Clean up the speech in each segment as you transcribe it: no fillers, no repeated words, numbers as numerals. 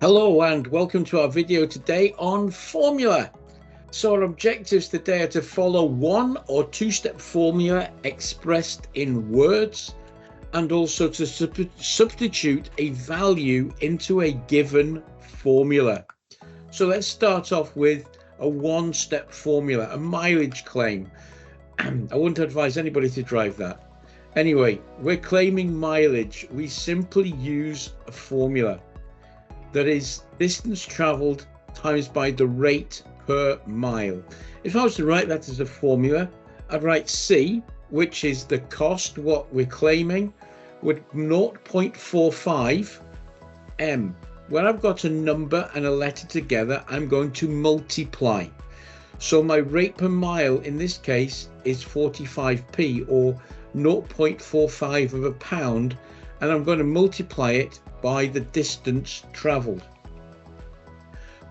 Hello and welcome to our video today on formula. So our objectives today are to follow one or two-step formula expressed in words and also to substitute a value into a given formula. So let's start off with a one-step formula, a mileage claim. I wouldn't advise anybody to drive that. Anyway, we're claiming mileage. We simply use a formula. That is distance traveled times by the rate per mile. If I was to write that as a formula, I'd write C, which is the cost, what we're claiming, with 0.45 M. When I've got a number and a letter together, I'm going to multiply. So my rate per mile in this case is 45p or 0.45 of a pound, and I'm going to multiply it by the distance traveled,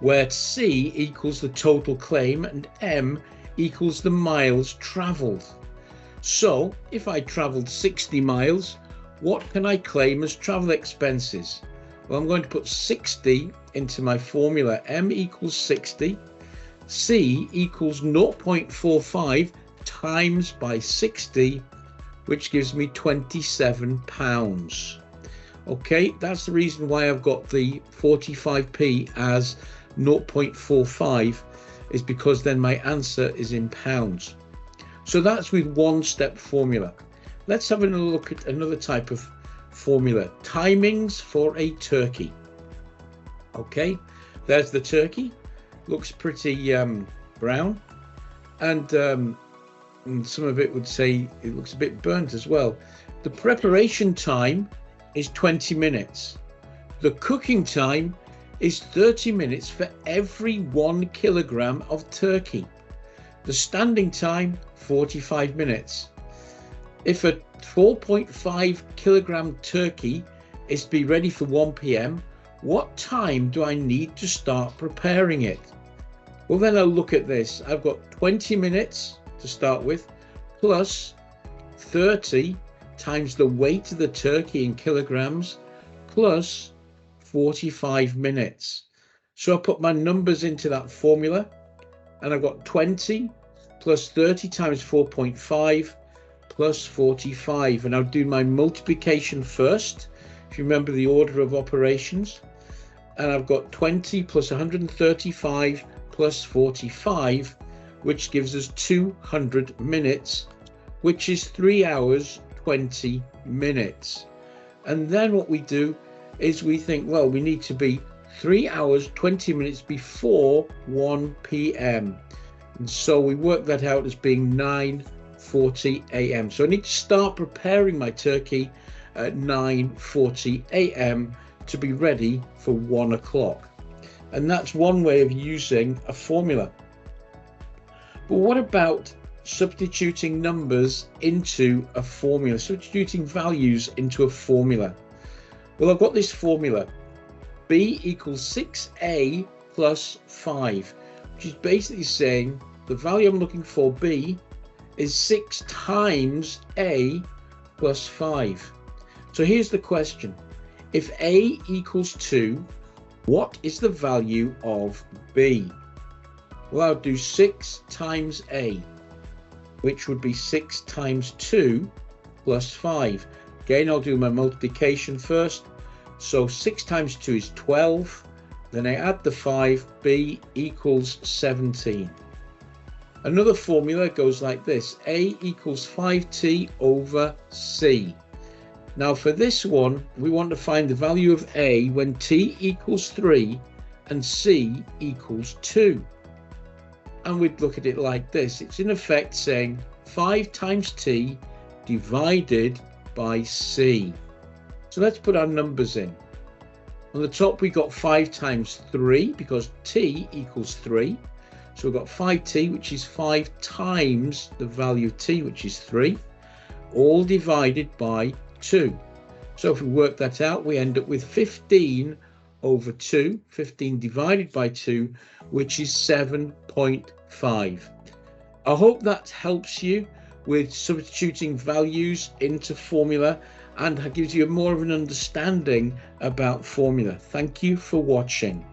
where C equals the total claim and M equals the miles traveled. So if I traveled 60 miles, what can I claim as travel expenses? Well, I'm going to put 60 into my formula. M equals 60. C equals 0.45 times by 60, which gives me £27. Okay, that's the reason why I've got the 45p as 0.45, is because then my answer is in pounds. So that's with one step formula. Let's have a look at another type of formula. Timings for a turkey. Okay, there's the turkey. Looks pretty brown, and some of it would say it looks a bit burnt as well. The preparation time is 20 minutes. The cooking time is 30 minutes for every 1 kilogram of turkey. The standing time, 45 minutes. If a 4.5 kilogram turkey is to be ready for 1 p.m, what time do I need to start preparing it? Well, then I'll look at this. I've got 20 minutes to start with, plus 30 times the weight of the turkey in kilograms, plus 45 minutes. So I put my numbers into that formula, and I've got 20 plus 30 times 4.5 plus 45, and I'll do my multiplication first, if you remember the order of operations. And I've got 20 plus 135 plus 45, which gives us 200 minutes, which is 3 hours 20 minutes. And then what we do is we think, well, we need to be 3 hours 20 minutes before 1 p.m, and so we work that out as being 9:40 a.m. So I need to start preparing my turkey at 9:40 a.m. to be ready for 1 o'clock. And that's one way of using a formula. But what about substituting numbers into a formula, substituting values into a formula? Well, I've got this formula, B equals 6a plus 5, which is basically saying the value I'm looking for, B, is 6 times a plus 5. So here's the question. If a equals 2, what is the value of B? Well, I'll do 6 times a, which would be 6 times 2 plus 5. Again, I'll do my multiplication first. So 6 times 2 is 12. Then I add the 5, B equals 17. Another formula goes like this. A equals 5t over C. Now for this one, we want to find the value of A when t equals 3 and C equals 2. And we'd look at it like this. It's in effect saying 5 times t divided by C. So let's put our numbers in. On the top we got 5 times 3 because t equals 3. So we've got 5t, which is 5 times the value of t, which is 3, all divided by 2. So if we work that out, we end up with 15 over 2, 15 divided by 2, which is 7.5. I hope that helps you with substituting values into formula and gives you more of an understanding about formula. Thank you for watching.